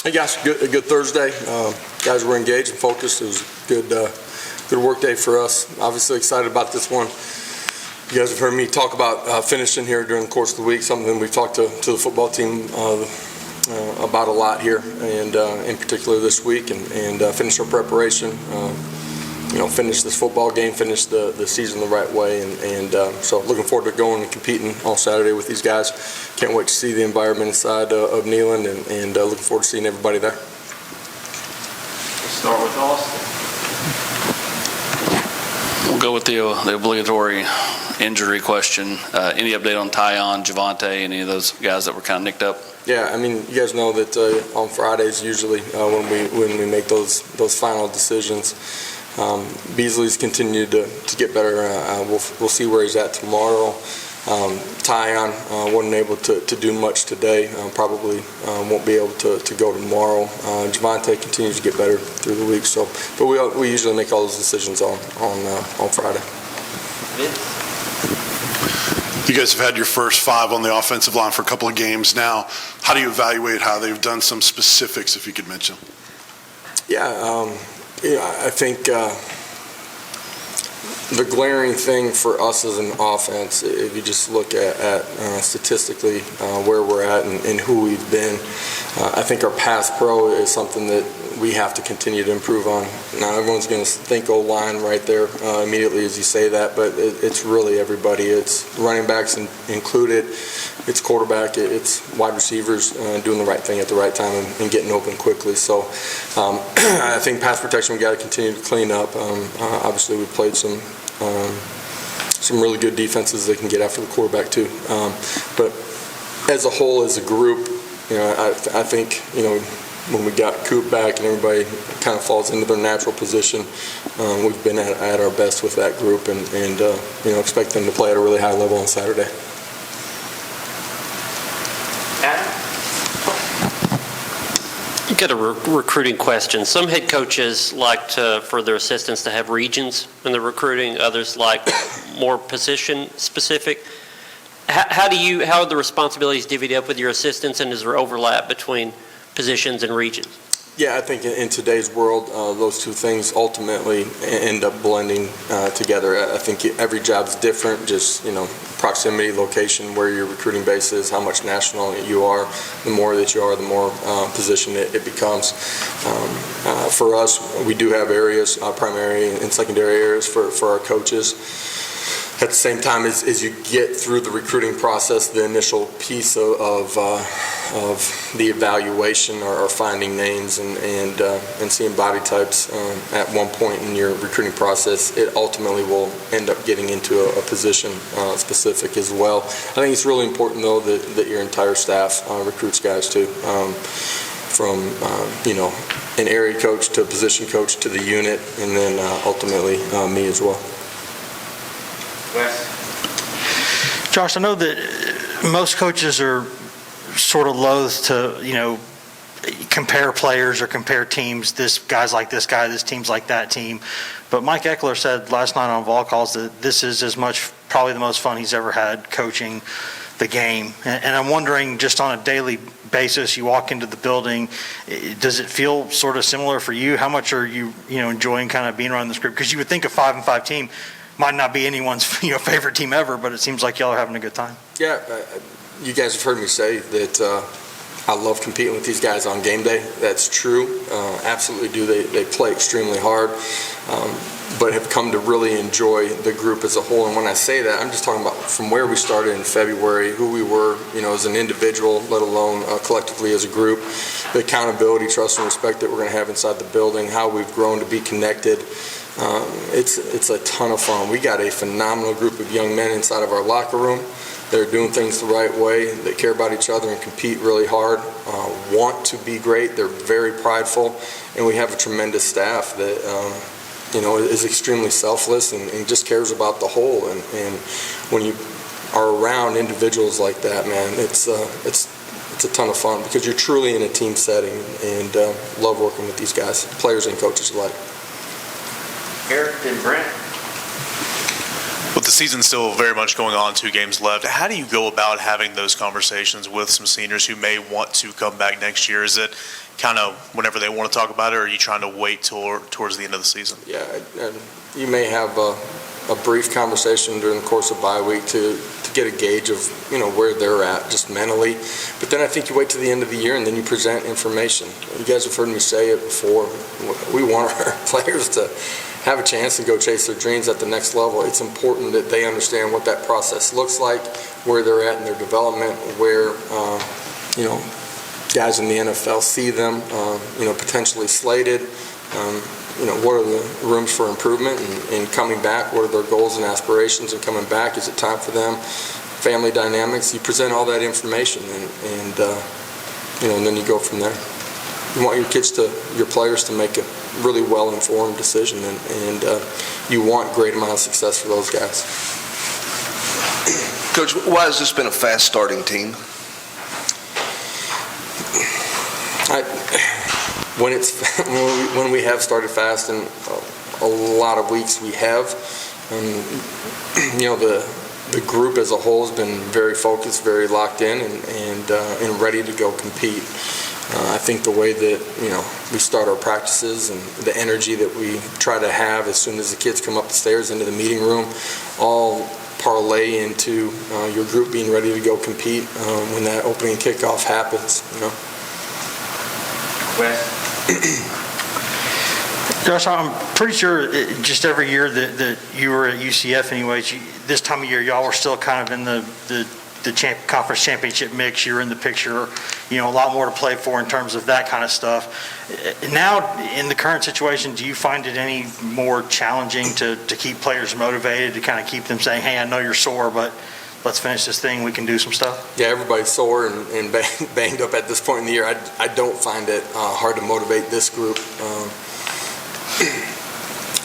Hey guys, a good Thursday. Guys were engaged and focused. It was a good work day for us. Obviously excited about this one. You guys have heard me talk about finishing here during the course of the week, something we've talked to the football team about a lot here, and in particular this week, and finish our preparation. Finish this football game, finish the season the right way, and so looking forward to going and competing on Saturday with these guys. Can't wait to see the environment inside of Neyland, and looking forward to seeing everybody there. We'll start with Austin. We'll go with the obligatory injury question. Any update on Tyon, Javante, any of those guys that were kind of nicked up? Yeah, I mean, you guys know that on Fridays usually when we make those final decisions. Beasley's continued to get better. We'll see where he's at tomorrow. Tyon wasn't able to do much today. Probably won't be able to go tomorrow. Javante continues to get better through the week. But we usually make all those decisions on Friday. You guys have had your first 5 on the offensive line for a couple of games now. How do you evaluate how they've done? Some specifics, if you could mention. Yeah, I think the glaring thing for us as an offense, if you just look at statistically where we're at and who we've been, I think our pass pro is something that we have to continue to improve on. Now, everyone's going to think O-line right there immediately as you say that, but it's really everybody. It's running backs included. It's quarterback. It's wide receivers doing the right thing at the right time and getting open quickly. So I think pass protection we got to continue to clean up. Obviously, we played some really good defenses that can get after the quarterback too. But as a whole, as a group, I think when we got Coop back and everybody kind of falls into their natural position, we've been at our best with that group, and expect them to play at a really high level on Saturday. You got a recruiting question. Some head coaches like for their assistants to have regions in the recruiting. Others like more position specific. How are the responsibilities divvied up with your assistants, and is there overlap between positions and regions? Yeah, I think in today's world, those two things ultimately end up blending together. I think every job's different, just, proximity, location, where your recruiting base is, how much national you are. The more that you are, the more position it becomes. For us, we do have areas, primary and secondary areas for our coaches. At the same time, as you get through the recruiting process, the initial piece of the evaluation or finding names and seeing body types at one point in your recruiting process, it ultimately will end up getting into a position specific as well. I think it's really important, though, that your entire staff recruits guys too, from an area coach to a position coach to the unit, and then ultimately me as well. Josh, I know that most coaches are sort of loath to, compare players or compare teams. This guy's like this guy, this team's like that team. But Mike Eckler said last night on Vol Calls that this is as much, probably the most fun he's ever had coaching the game. And I'm wondering, just on a daily basis, you walk into the building, does it feel sort of similar for you? How much are you, enjoying kind of being around this group? Because you would think a 5-5 team might not be anyone's favorite team ever, but it seems like y'all are having a good time. Yeah, you guys have heard me say that I love competing with these guys on game day. That's true. Absolutely do. They play extremely hard, but have come to really enjoy the group as a whole. And when I say that, I'm just talking about from where we started in February, who we were, as an individual, let alone collectively as a group, the accountability, trust, and respect that we're going to have inside the building, how we've grown to be connected. It's a ton of fun. We got a phenomenal group of young men inside of our locker room. They're doing things the right way. They care about each other and compete really hard, want to be great. They're very prideful, and we have a tremendous staff that is extremely selfless and just cares about the whole. And when you are around individuals like that, man, it's a ton of fun because you're truly in a team setting, and love working with these guys, players and coaches alike. Eric and Brent. With the season still very much going on, 2 games left, how do you go about having those conversations with some seniors who may want to come back next year? Is it kind of whenever they want to talk about it, or are you trying to wait towards the end of the season? Yeah, and you may have a brief conversation during the course of bye week to get a gauge of, where they're at just mentally. But then I think you wait to the end of the year and then you present information. You guys have heard me say it before. We want our players to have a chance to go chase their dreams at the next level. It's important that they understand what that process looks like, where they're at in their development, where, guys in the NFL see them, potentially slated. What are the rooms for improvement and coming back? What are their goals and aspirations and coming back? Is it time for them? Family dynamics. You present all that information and then you go from there. You want your players to make a really well-informed decision and you want great amount of success for those guys. Coach, why has this been a fast-starting team? When we have started fast, and a lot of weeks we have, the group as a whole has been very focused, very locked in, and ready to go compete. I think the way that we start our practices and the energy that we try to have as soon as the kids come up the stairs into the meeting room, all parlay into your group being ready to go compete when that opening kickoff happens. Josh, I'm pretty sure just every year that you were at UCF anyways, this time of year y'all were still kind of in the conference championship mix. You're in the picture, a lot more to play for in terms of that kind of stuff. Now, in the current situation, do you find it any more challenging to keep players motivated, to kind of keep them saying, hey, I know you're sore, but let's finish this thing, we can do some stuff? Yeah, everybody's sore and banged up at this point in the year. I don't find it hard to motivate this group.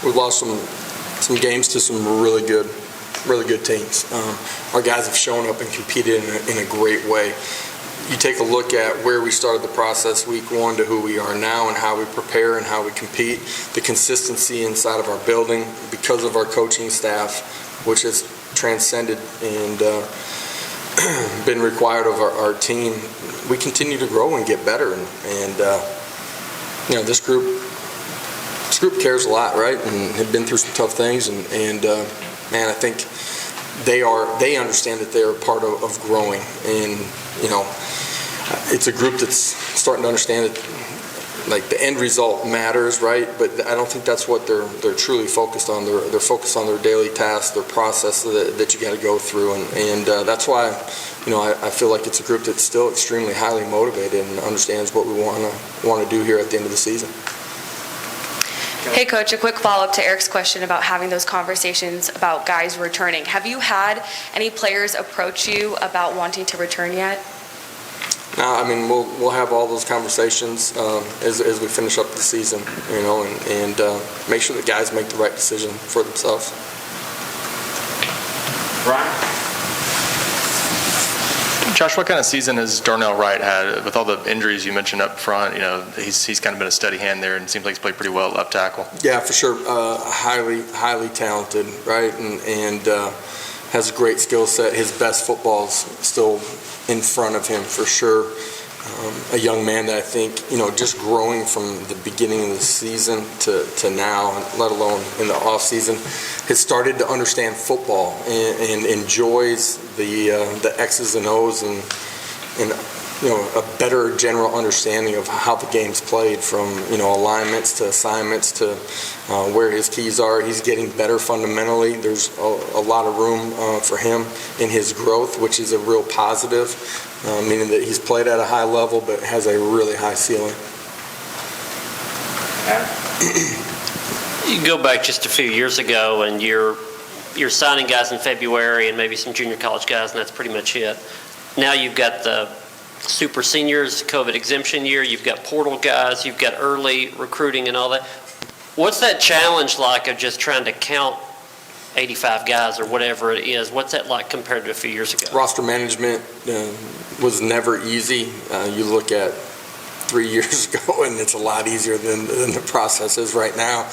We've lost some games to some really good teams. Our guys have shown up and competed in a great way. You take a look at where we started the process week 1 to who we are now and how we prepare and how we compete, the consistency inside of our building because of our coaching staff, which has transcended and been required of our team. We continue to grow and get better, and this group cares a lot, right? And have been through some tough things, and man, I think they understand that they are part of growing, and it's a group that's starting to understand that like the end result matters, right? But I don't think that's what they're truly focused on. They're focused on their daily tasks, their process that you got to go through, and that's why I feel like it's a group that's still extremely highly motivated and understands what we want to do here at the end of the season. Hey, Coach, a quick follow-up to Eric's question about having those conversations about guys returning. Have you had any players approach you about wanting to return yet? No, I mean, we'll have all those conversations as we finish up the season, and make sure that guys make the right decision for themselves. Ryan? Josh, what kind of season has Darnell Wright had with all the injuries you mentioned up front? He's kind of been a steady hand there and seems like he's played pretty well at left tackle. Yeah, for sure. Highly talented, right? And has a great skill set. His best football's still in front of him for sure. A young man that I think, just growing from the beginning of the season to now, let alone in the off season, has started to understand football and enjoys the X's and O's and a better general understanding of how the game's played, from alignments to assignments to where his keys are. He's getting better fundamentally. There's a lot of room for him in his growth, which is a real positive, meaning that he's played at a high level but has a really high ceiling. You go back just a few years ago and you're signing guys in February and maybe some junior college guys, and that's pretty much it. Now you've got the super seniors, COVID exemption year, you've got portal guys, you've got early recruiting and all that. What's that challenge like of just trying to count 85 guys or whatever it is? What's that like compared to a few years ago? Roster management was never easy. You look at 3 years ago, and it's a lot easier than the process is right now.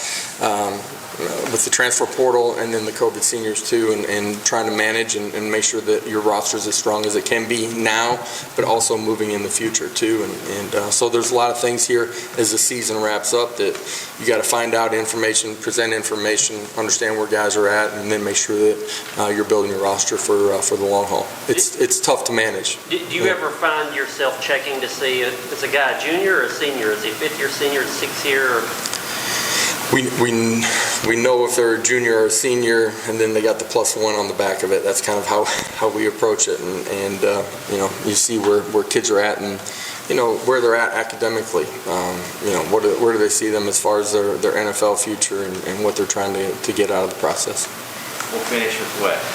With the transfer portal and then the COVID seniors too, and trying to manage and make sure that your roster is as strong as it can be now, but also moving in the future too. And so there's a lot of things here as the season wraps up that you got to find out information, present information, understand where guys are at, and then make sure that you're building your roster for the long haul. It's tough to manage. Do you ever find yourself checking to see, is a guy a junior or a senior? Is he a fifth-year senior, sixth year? We know if they're a junior or a senior, and then they got the +1 on the back of it. That's kind of how we approach it, and you see where kids are at, and where they're at academically. Where do they see them as far as their NFL future and what they're trying to get out of the process. We'll finish with Wes.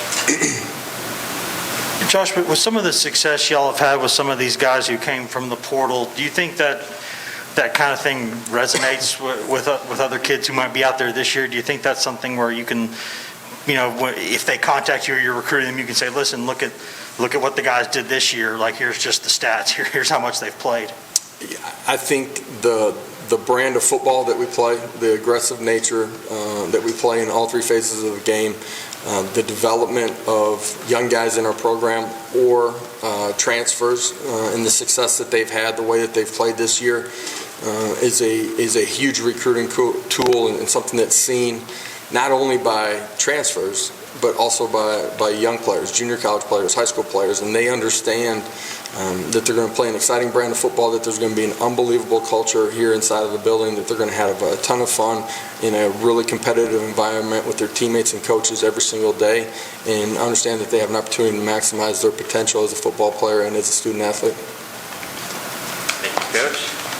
Josh, with some of the success y'all have had with some of these guys who came from the portal, do you think that kind of thing resonates with other kids who might be out there this year? Do you think that's something where you can, if they contact you or you're recruiting them, you can say, listen, look at what the guys did this year. Like, here's just the stats. Here's how much they've played. I think the brand of football that we play, the aggressive nature that we play in all three phases of the game, the development of young guys in our program or transfers and the success that they've had, the way that they've played this year is a huge recruiting tool and something that's seen not only by transfers but also by young players, junior college players, high school players, and they understand that they're going to play an exciting brand of football, that there's going to be an unbelievable culture here inside of the building, that they're going to have a ton of fun in a really competitive environment with their teammates and coaches every single day, and understand that they have an opportunity to maximize their potential as a football player and as a student athlete.